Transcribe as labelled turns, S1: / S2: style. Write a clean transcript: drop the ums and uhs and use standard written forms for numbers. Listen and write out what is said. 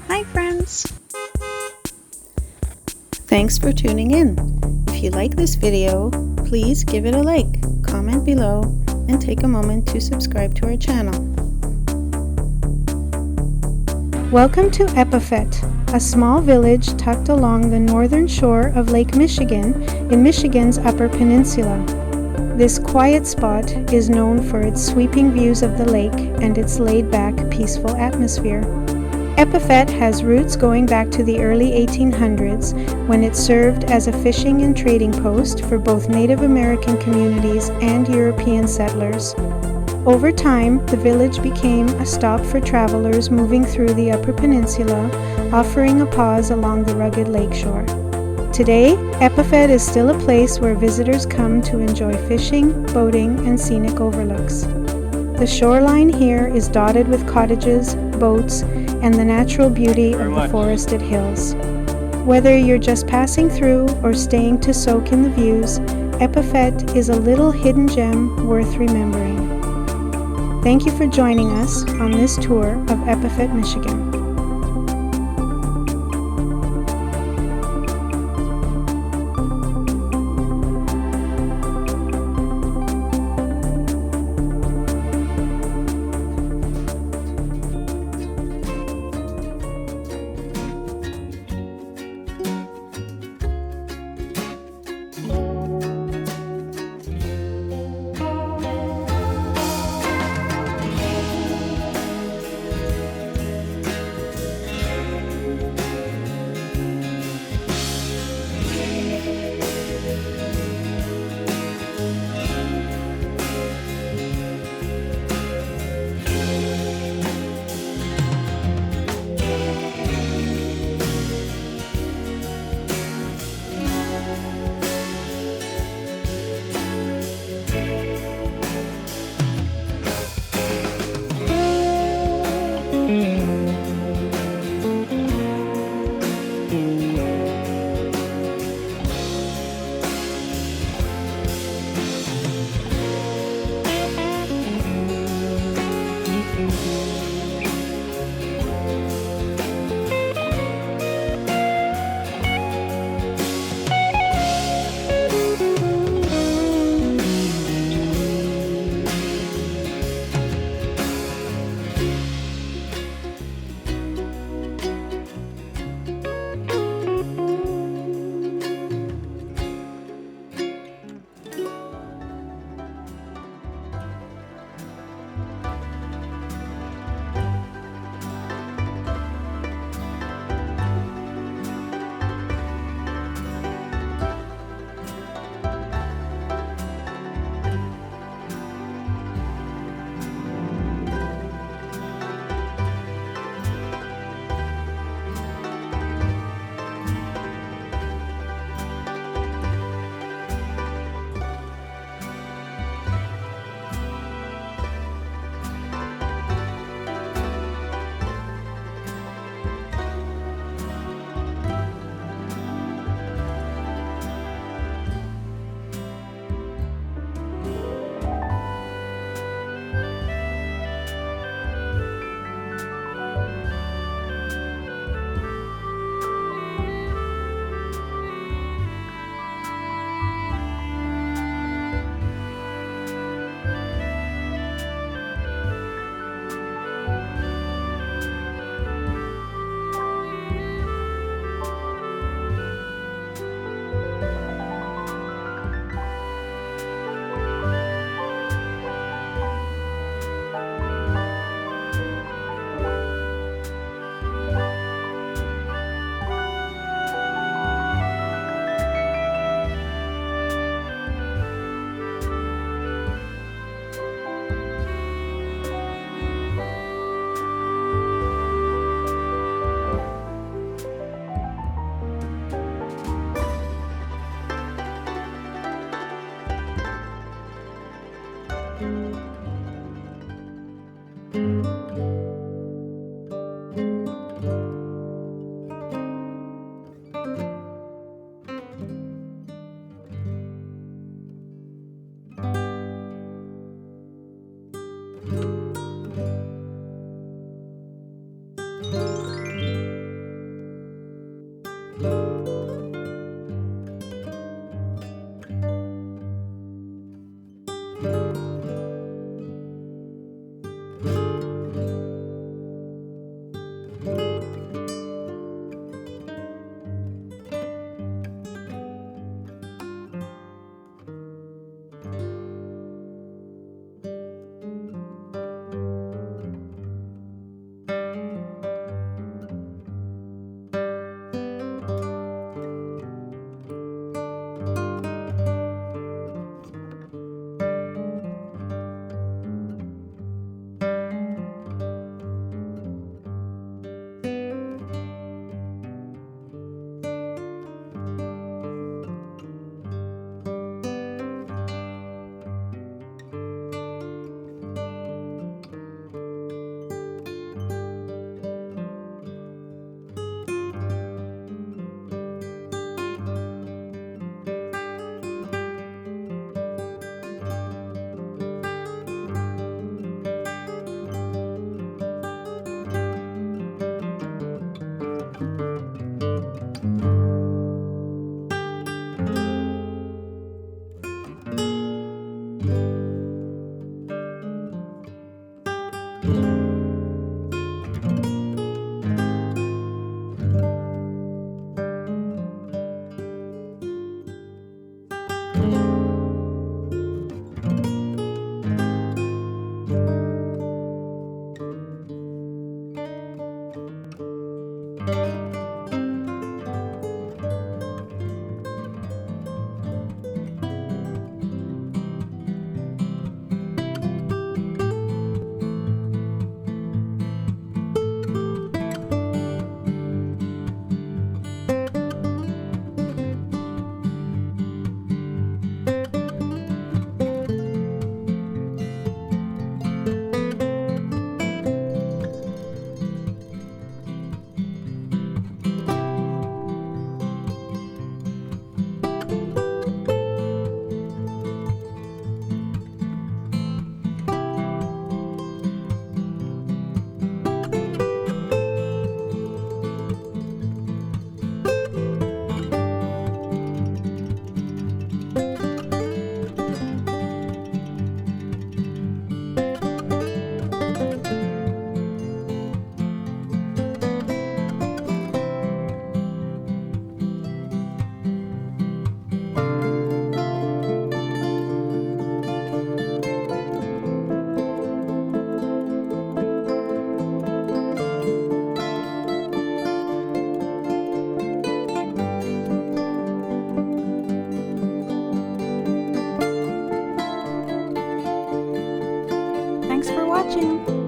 S1: Hi friends! Thanks for tuning in. If you like this video, please give it a like, comment below, and take a moment to subscribe to our channel. Welcome to Epoufette, a small village tucked along the northern shore of Lake Michigan in Michigan's Upper Peninsula. This quiet spot is known for its sweeping views of the lake and its laid-back, peaceful atmosphere. Epoufette has roots going back to the early 1800s when it served as a fishing and trading post for both Native American communities and European settlers. Over time, the village became a stop for travelers moving through the Upper Peninsula, offering a pause along the rugged lakeshore. Today, Epoufette is still a place where visitors come to enjoy fishing, boating, and scenic overlooks. The shoreline here is dotted with cottages, boats, and the natural beauty of the forested hills. Whether you're just passing through or staying to soak in the views, Epoufette is a little hidden gem worth remembering. Thank you for joining us on this tour of Epoufette, Michigan. Thanks for watching!